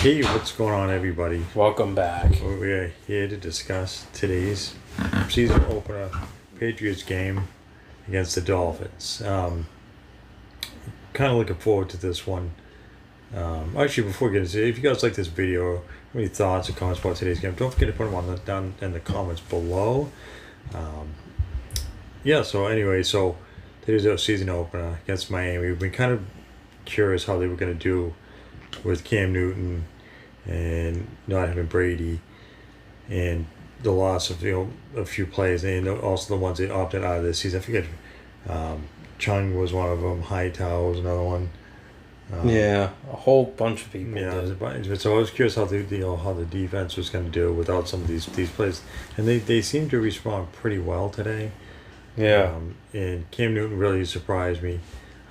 Hey, what's going on, everybody? Welcome back. We're here to discuss today's season opener Patriots game against the Dolphins. Kind of looking forward to this one. Actually, before we get into it, if you guys like this video, any thoughts or comments about today's game, don't forget to put them down in the comments below. So today's our season opener against Miami. We've been kind of curious how they were going to do with Cam Newton and not having Brady and the loss of a few players, and also the ones that opted out of this season. I forget, Chung was one of them. Hightower was another one. A whole bunch of people. Yeah, so I was curious how the defense was going to do without some of these players, and they seemed to respond pretty well today. Yeah, and Cam Newton really surprised me.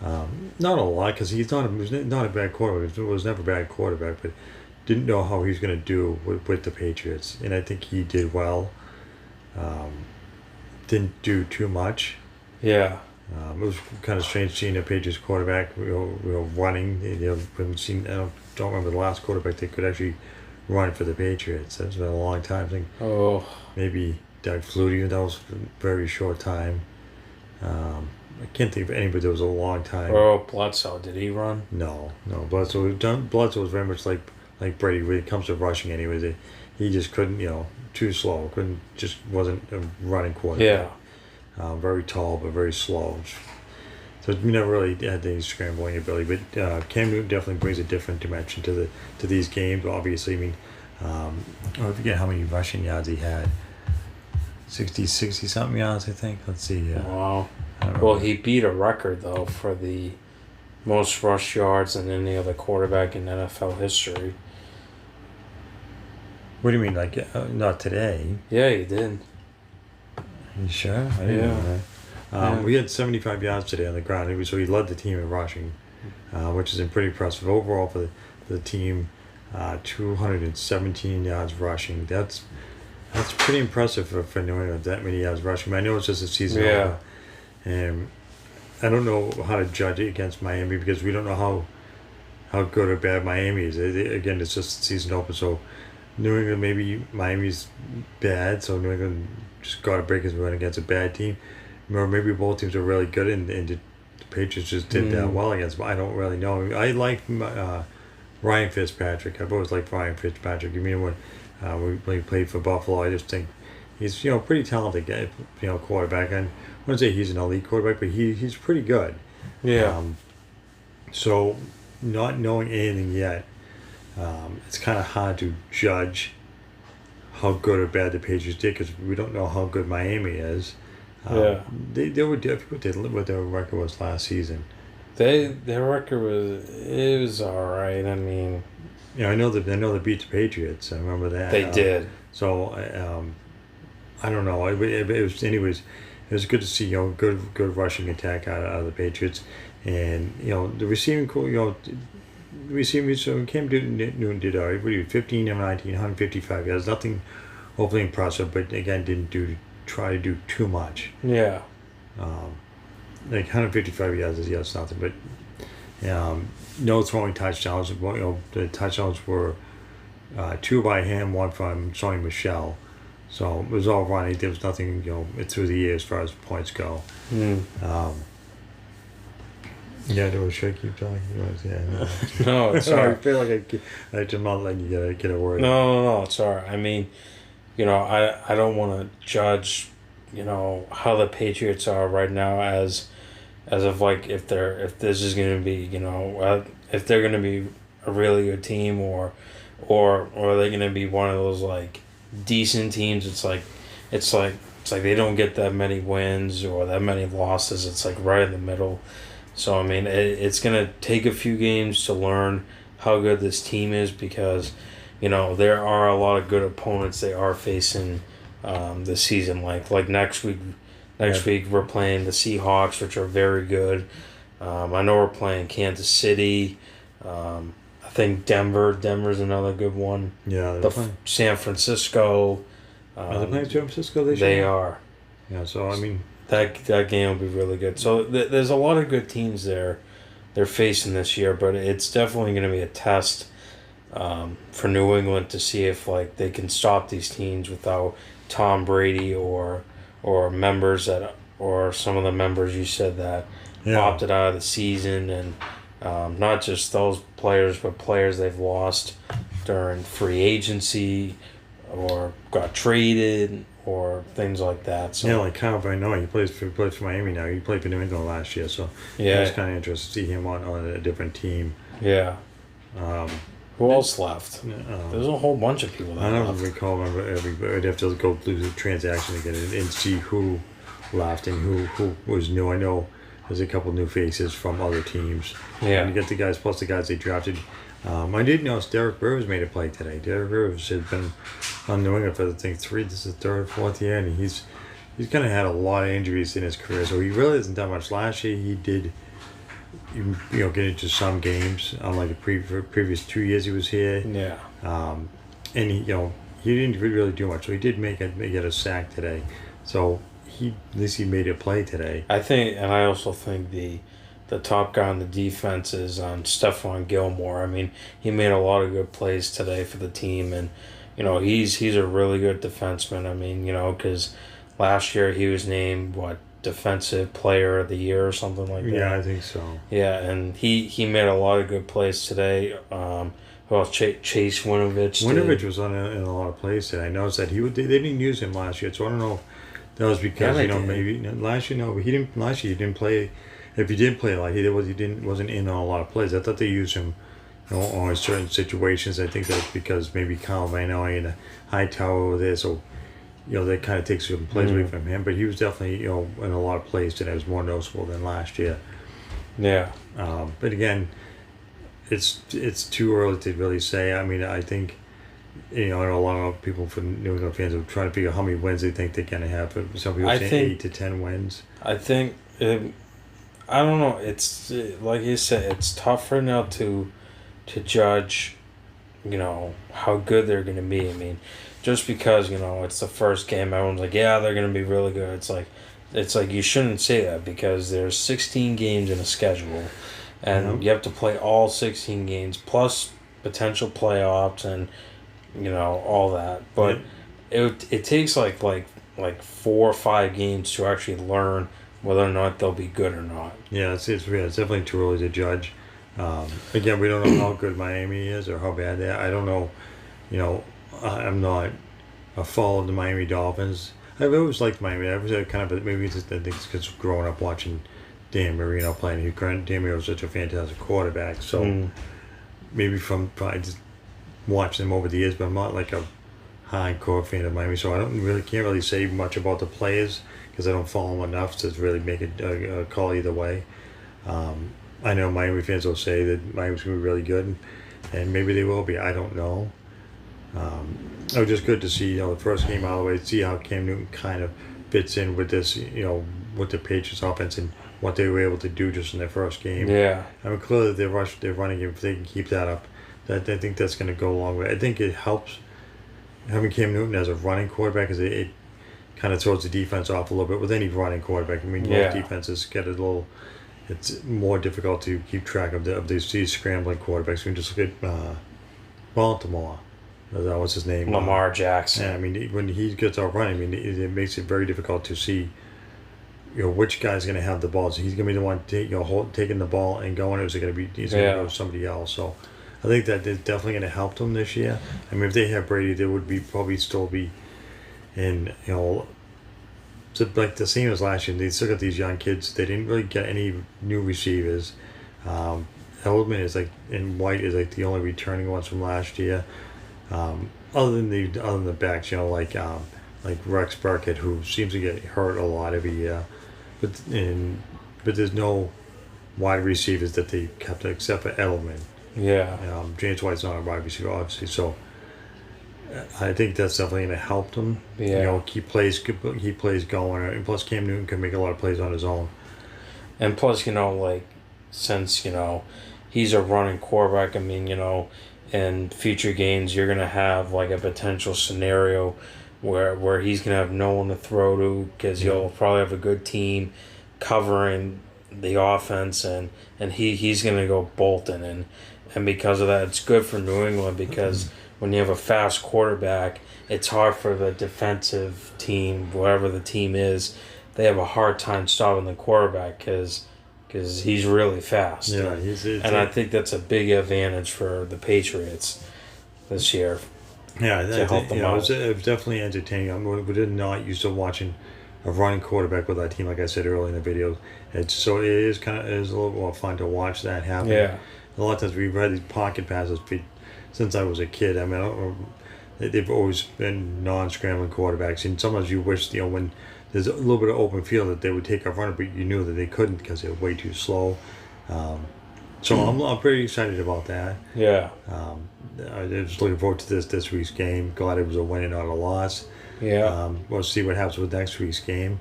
Not a lot, because he's not a bad quarterback. He was never a bad quarterback, but didn't know how he was going to do with the Patriots, and I think he did well. Didn't do too much. Yeah. It was kind of strange seeing a Patriots quarterback running. I don't remember the last quarterback that could actually run for the Patriots. That's been a long time. I think maybe Doug Flutie. That was a very short time. I can't think of anybody that was a long time. Bledsoe, did he run? No. Bledsoe was very much like Brady when it comes to rushing. Anyways, he just couldn't. Too slow. Wasn't a running quarterback. Yeah. Very tall but very slow. So we never really had any scrambling ability. But Cam Newton definitely brings a different dimension to these games. Obviously, I forget how many rushing yards he had. 60 something yards, I think. Let's see. Wow. Well, he beat a record though for the most rush yards than any other quarterback in NFL history. What do you mean, like not today? Yeah, he did. You sure? I didn't know that. We had 75 yards today on the ground, so he led the team in rushing, which is pretty impressive. Overall for the team, 217 yards rushing. That's pretty impressive for New England, that many yards rushing. I know it's just a season over, and I don't know how to judge it against Miami because we don't know how good or bad Miami is. Again, it's just season open, so New England, maybe Miami's bad, so New England just got to break his win against a bad team. Or maybe both teams are really good, and the Patriots just did that well against them. I don't really know. I like Ryan Fitzpatrick. I've always liked Ryan Fitzpatrick. When he played for Buffalo, I just think he's pretty talented guy, quarterback. I wouldn't say he's an elite quarterback, but he's pretty good. Yeah. So not knowing anything yet, it's kind of hard to judge how good or bad the Patriots did because we don't know how good Miami is. They were difficult. What their record was last season. Their record was all right. I mean. I know they beat the Patriots. I remember that. They did. So I don't know. It was anyways. It was good to see good rushing attack out of the Patriots, and the receiving so Cam Newton did all right. What do you 15 of 19, 155 yards. Nothing hopefully impressive, but again didn't try to do too much. Yeah. Like 155 yards is nothing, but. No throwing touchdowns. The touchdowns were 2 by him, 1 from Sony Michel. So it was all running. There was nothing, through the year as far as points go. Should I keep talking? No, it's all right. I feel like I'm not letting you get a word. No, it's all right. I mean, I don't want to judge, how the Patriots are right now as of like if this is going to be if they're going to be a really good team or are they going to be one of those like decent teams. It's like they don't get that many wins or that many losses. It's like right in the middle. So I mean it's going to take a few games to learn how good this team is because there are a lot of good opponents they are facing this season. Like next week. Next week we're playing the Seahawks, which are very good. I know we're playing Kansas City. I think Denver's another good one. Yeah, San Francisco. Are they playing San Francisco this year? They are. Yeah, so I mean that game will be really good. So there's a lot of good teams there they're facing this year, but it's definitely going to be a test for New England to see if like they can stop these teams without Tom Brady or members that or some of the members you said that opted out of the season, and not just those players but players they've lost during free agency or got traded or things like that. So like Kyle Van he plays for Miami now. He played for New England last year, so yeah, it's kind of interesting to see him on a different team. Yeah. Um, Who else left? There's a whole bunch of people that I don't left. recall. I'd have to go through the transaction again and see who left and who was new. I know there's a couple new faces from other teams. Yeah. And you get the guys plus the guys they drafted. I did notice Derek Rivers made a play today. Derek Rivers has been on New England for this is his third, fourth year, and he's kind of had a lot of injuries in his career. So he really hasn't done much. Last year he did, get into some games. Unlike the previous 2 years he was here. Yeah. And he didn't really do much. So he did make a sack today. So at least he made a play today. I think, and I also think the top guy on the defense is Stephon Gilmore. I mean, he made a lot of good plays today for the team, and he's a really good defenseman. I mean, because last year he was named Defensive Player of the Year or something like that. Yeah, I think so. Yeah, and he made a lot of good plays today. Who else? Chase Winovich. Winovich was in a lot of plays today. I noticed that they didn't use him last year, so I don't know. That was because maybe last year but he didn't. Last year he didn't play. If he did play wasn't in on a lot of plays. I thought they used him, on certain situations. I think that's because maybe Kyle Van Noy and Hightower were there, so that kind of takes some plays away from him. But he was definitely in a lot of plays today. It was more noticeable than last year. Yeah. But again, it's too early to really say. I mean, I think. I know a lot of people from New England fans are trying to figure out how many wins they think they're going to have. Some people say 8 to 10 wins. I think, I don't know. It's like you said, it's tough right now to judge, how good they're going to be. I mean, just because it's the first game, everyone's like, yeah, they're going to be really good. It's like you shouldn't say that because there's 16 games in a schedule, and you have to play all 16 games plus potential playoffs and. All that, but it takes like 4 or 5 games to actually learn whether or not they'll be good or not. Yeah, it's definitely too early to judge. Again, we don't know how good Miami is or how bad they are. I don't know. I'm not a follower of the Miami Dolphins. I've always liked Miami. I was kind of maybe I think it's because growing up watching Dan Marino playing. Dan Marino was such a fantastic quarterback. So maybe I just watched them over the years, but I'm not like a hardcore fan of Miami, so I can't really say much about the players because I don't follow them enough to really make a call either way. I know Miami fans will say that Miami's going to be really good, and maybe they will be. I don't know. It was just good to see the first game out of the way, see how Cam Newton kind of fits in with this, with the Patriots offense and what they were able to do just in their first game. Yeah, I mean, clearly their running game, if they can keep that up. I think that's going to go a long way. I think it helps having Cam Newton as a running quarterback because it kind of throws the defense off a little bit with any running quarterback. I mean, most defenses get it's more difficult to keep track of these scrambling quarterbacks. We can just look at Baltimore. What's his name? Lamar Jackson. Yeah, I mean, when he gets out running, it makes it very difficult to see which guy's going to have the ball. So he's going to be the one taking the ball and going, or is it going to be going to go somebody else? So I think that is definitely going to help them this year. I mean, if they have Brady, they would probably still be in, like the same as last year. They still got these young kids. They didn't really get any new receivers. Edelman is and White is the only returning ones from last year. Other than the backs, like Rex Burkhead, who seems to get hurt a lot every year, but there's no wide receivers that they kept except for Edelman. Yeah. James White's not a wide receiver, obviously, so I think that's definitely going to help them. Yeah. Keep plays going, and plus Cam Newton can make a lot of plays on his own. And plus, since he's a running quarterback, I mean, in future games you're gonna have a potential scenario where he's gonna have no one to throw to because you'll probably have a good team covering the offense and he's gonna go bolting and because of that, it's good for New England because when you have a fast quarterback, it's hard for the defensive team, whatever the team is, they have a hard time stopping the quarterback because he's really fast. Yeah, and I think that's a big advantage for the Patriots this year. Yeah, to help them out. it was definitely entertaining. We did not used to watching a running quarterback with that team, like I said earlier in the video. It is a little more fun to watch that happen. Yeah. A lot of times we've had these pocket passes since I was a kid. I mean, they've always been non-scrambling quarterbacks, and sometimes you wish, when there's a little bit of open field, that they would take a runner, but you knew that they couldn't because they're way too slow. So I'm pretty excited about that. Yeah. I was looking forward to this week's game. Glad it was a win and not a loss. Yeah. We'll see what happens with next week's game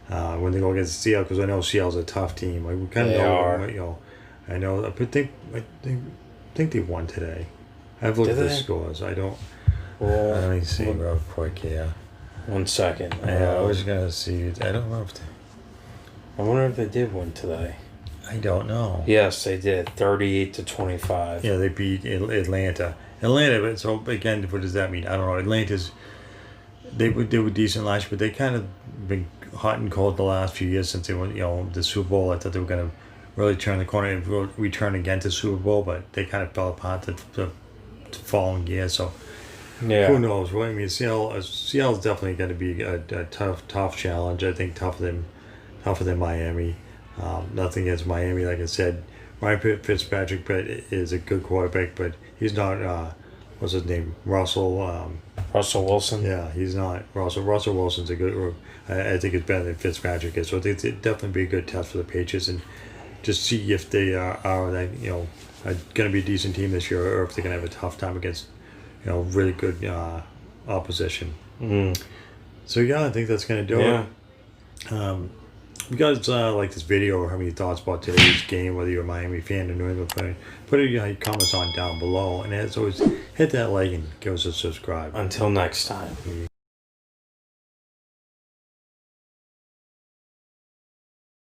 when they go against Seattle, because I know Seattle's a tough team. Like, we kind of know. I know. I think they won today. I've looked at the scores. I don't. Well, let me see real quick here. 1 second. Yeah, I was gonna see. I don't know if I wonder if they did win today. I don't know. Yes, they did. 38-25. Yeah, they beat Atlanta. Atlanta. So again, what does that mean? I don't know. Atlanta's. They were decent last year, but they kind of been hot and cold the last few years since they went, the Super Bowl. I thought they were going to really turn the corner and return again to Super Bowl, but they kind of fell apart the following year. So who knows? Well, I mean, Seattle's definitely going to be a tough challenge. I think tougher than Miami. Nothing against Miami, like I said. Ryan Fitzpatrick is a good quarterback, but he's not. What's his name? Russell Wilson. Yeah, he's not. Russell Wilson's a good. I think it's better than Fitzpatrick is. So I think it'd definitely be a good test for the Patriots, and just see if they are going to be a decent team this year, or if they're going to have a tough time against really good opposition. Mm. So yeah, I think that's going to do it. If you guys like this video or have any thoughts about today's game, whether you're a Miami fan or New England fan, put your comments on down below. And as always, hit that like and give us a subscribe. Until next time.